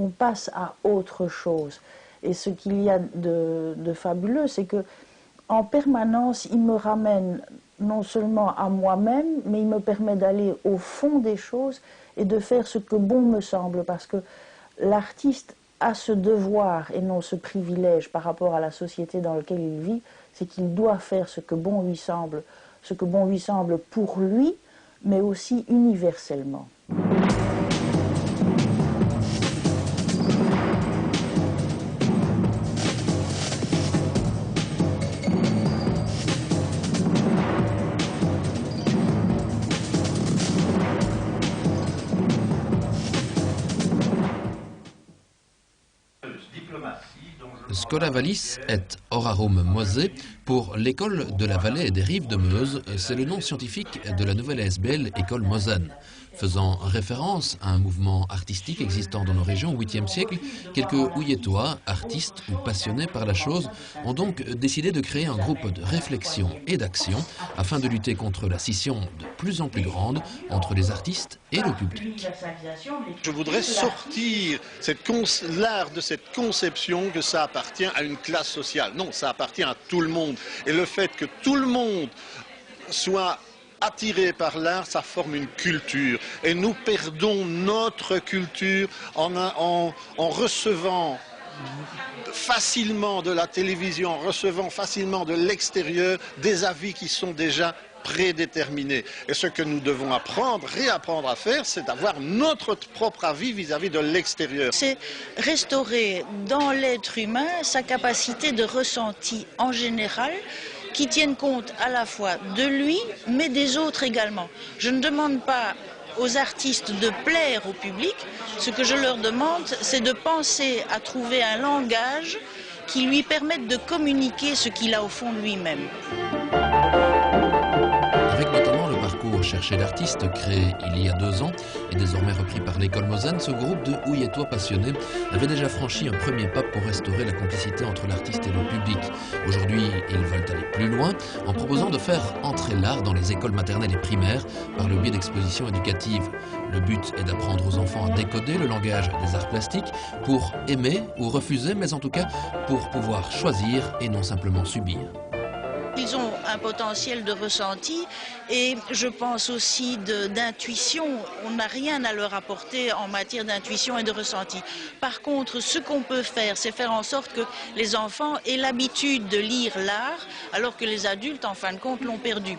on passe à autre chose. Et ce qu'il y a de fabuleux, c'est que en permanence, il me ramène non seulement à moi-même, mais il me permet d'aller au fond des choses et de faire ce que bon me semble, parce que l'artiste a ce devoir et non ce privilège par rapport à la société dans laquelle il vit, c'est qu'il doit faire ce que bon lui semble pour lui, mais aussi universellement. Scola Vallis est Horarum Mosé pour l'école de la vallée et des rives de Meuse. C'est le nom scientifique de la nouvelle ASBL École Mosane. Faisant référence à un mouvement artistique existant dans nos régions au 8e siècle, quelques Ouilletois, artistes ou passionnés par la chose, ont donc décidé de créer un groupe de réflexion et d'action afin de lutter contre la scission de plus en plus grande entre les artistes et le public. Je voudrais sortir l'art de cette conception que ça appartient à une classe sociale. Non, ça appartient à tout le monde. Et le fait que tout le monde soit attiré par l'art, ça forme une culture. Et nous perdons notre culture en recevant facilement de la télévision, en recevant facilement de l'extérieur des avis qui sont déjà prédéterminés. Et ce que nous devons réapprendre à faire, c'est d'avoir notre propre avis vis-à-vis de l'extérieur. C'est restaurer dans l'être humain sa capacité de ressenti en général, qui tiennent compte à la fois de lui, mais des autres également. Je ne demande pas aux artistes de plaire au public. Ce que je leur demande, c'est de penser à trouver un langage qui lui permette de communiquer ce qu'il a au fond de lui-même. Avec notamment le parcours Chercher l'artiste, créé il y a 2 ans et désormais repris par l'école Mosane, ce groupe de Ouilletois passionnés avait déjà franchi un premier pas pour restaurer la complicité entre l'artiste et le public. Aujourd'hui, ils veulent aller plus loin en proposant de faire entrer l'art dans les écoles maternelles et primaires par le biais d'expositions éducatives. Le but est d'apprendre aux enfants à décoder le langage des arts plastiques pour aimer ou refuser, mais en tout cas pour pouvoir choisir et non simplement subir. Ils ont un potentiel de ressenti et je pense aussi d'intuition. On n'a rien à leur apporter en matière d'intuition et de ressenti. Par contre, ce qu'on peut faire, c'est faire en sorte que les enfants aient l'habitude de lire l'art, alors que les adultes, en fin de compte, l'ont perdu.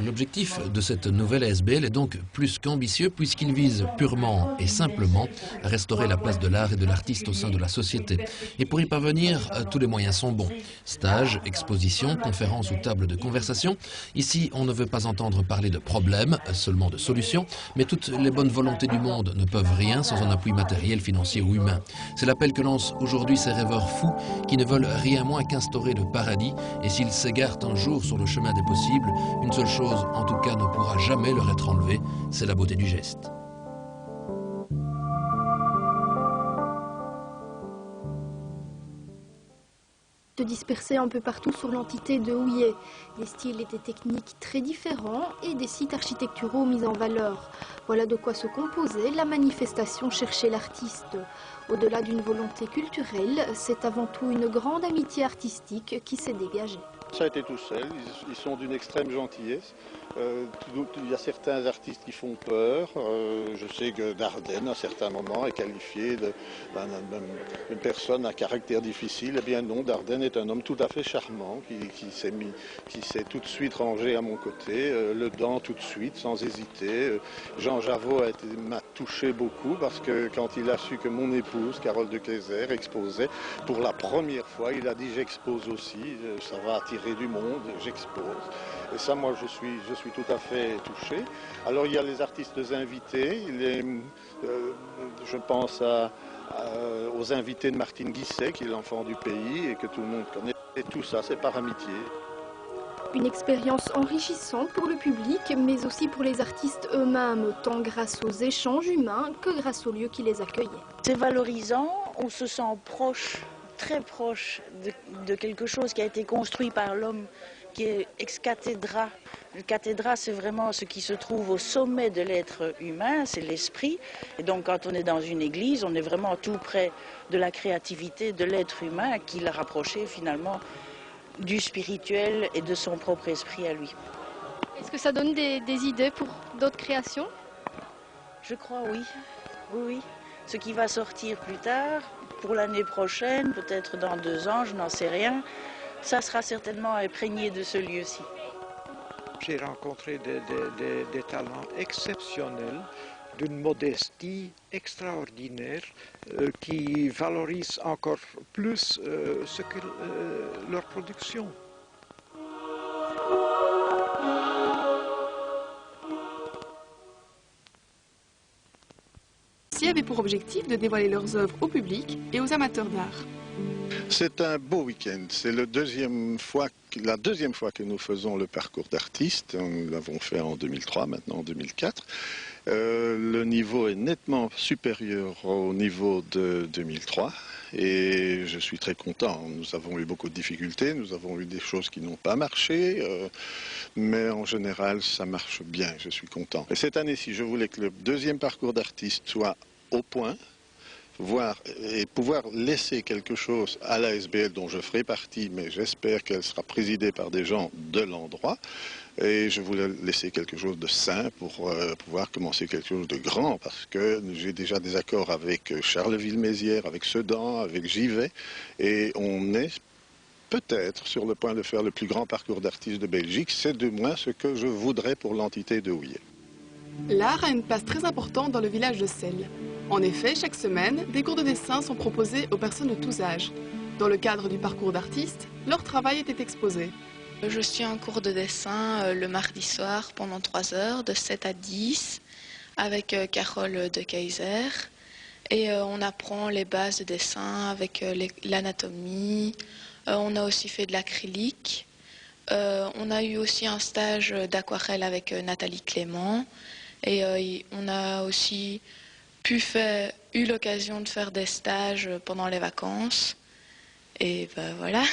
L'objectif de cette nouvelle ASBL est donc plus qu'ambitieux puisqu'il vise purement et simplement à restaurer la place de l'art et de l'artiste au sein de la société. Et pour y parvenir, tous les moyens sont bons. Stages, expositions, conférences ou tables de conversation. Ici, on ne veut pas entendre parler de problèmes, seulement de solutions, mais toutes les bonnes volontés du monde ne peuvent rien sans un appui matériel, financier ou humain. C'est l'appel que lancent aujourd'hui ces rêveurs fous qui ne veulent rien moins qu'instaurer le paradis, et s'ils s'égarent un jour sur le chemin des possibles, une seule chose en tout cas ne pourra jamais leur être enlevée, c'est la beauté du geste. Se disperser un peu partout sur l'entité de Houillet. Des styles et des techniques très différents et des sites architecturaux mis en valeur. Voilà de quoi se composait la manifestation Chercher l'artiste. Au-delà d'une volonté culturelle, c'est avant tout une grande amitié artistique qui s'est dégagée. Ça a été tout seul, ils sont d'une extrême gentillesse. Il y a certains artistes qui font peur. Je sais que Dardenne, à certains moments, est qualifié d'une personne à caractère difficile. Eh bien non, Dardenne est un homme tout à fait charmant, qui s'est tout de suite rangé à mon côté, le dent tout de suite, sans hésiter. Jean Javot m'a touché beaucoup parce que quand il a su que mon épouse, Carole de Clézère, exposait, pour la première fois, il a dit j'expose aussi, ça va attirer du monde, j'expose. Et ça, moi, je suis tout à fait touché. Alors, il y a les artistes invités, je pense aux invités de Martine Guisset, qui est l'enfant du pays et que tout le monde connaît. Et tout ça, c'est par amitié. Une expérience enrichissante pour le public, mais aussi pour les artistes eux-mêmes, tant grâce aux échanges humains que grâce aux lieux qui les accueillaient. C'est valorisant, on se sent proche, très proche de quelque chose qui a été construit par l'homme qui est ex cathedra. Le cathédra, c'est vraiment ce qui se trouve au sommet de l'être humain, c'est l'esprit. Et donc quand on est dans une église, on est vraiment tout près de la créativité de l'être humain qui l'a rapproché finalement du spirituel et de son propre esprit à lui. Est-ce que ça donne des idées pour d'autres créations? Je crois oui, oui, oui. Ce qui va sortir plus tard, pour l'année prochaine, peut-être dans 2 ans, je n'en sais rien, ça sera certainement imprégné de ce lieu-ci. J'ai rencontré des talents exceptionnels, d'une modestie extraordinaire, qui valorisent encore plus leur production. Ceux-ci avaient pour objectif de dévoiler leurs œuvres au public et aux amateurs d'art. C'est un beau week-end. C'est la deuxième fois que nous faisons le parcours d'artiste. Nous l'avons fait en 2003, maintenant en 2004. Le niveau est nettement supérieur au niveau de 2003 et je suis très content. Nous avons eu beaucoup de difficultés, nous avons eu des choses qui n'ont pas marché, mais en général ça marche bien, je suis content. Et cette année-ci, je voulais que le deuxième parcours d'artiste soit au point, pouvoir laisser quelque chose à la SBL dont je ferai partie, mais j'espère qu'elle sera présidée par des gens de l'endroit. Et je voulais laisser quelque chose de sain pour pouvoir commencer quelque chose de grand, parce que j'ai déjà des accords avec Charleville-Mézières, avec Sedan, avec Givet, et on est peut-être sur le point de faire le plus grand parcours d'artistes de Belgique. C'est du moins ce que je voudrais pour l'entité de Houillet. L'art a une place très importante dans le village de Celles. En effet, chaque semaine, des cours de dessin sont proposés aux personnes de tous âges. Dans le cadre du parcours d'artistes, leur travail était exposé. Je suis en cours de dessin le mardi soir pendant 3 heures, de 7 à 10, avec Carole de Keyser. Et on apprend les bases de dessin avec l'anatomie. On a aussi fait de l'acrylique. On a eu aussi un stage d'aquarelle avec Nathalie Clément. Et on a aussi eu l'occasion de faire des stages pendant les vacances. Et ben voilà.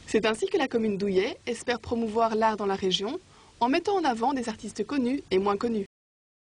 C'est ainsi que la commune d'Houillet espère promouvoir l'art dans la région en mettant en avant des artistes connus et moins connus.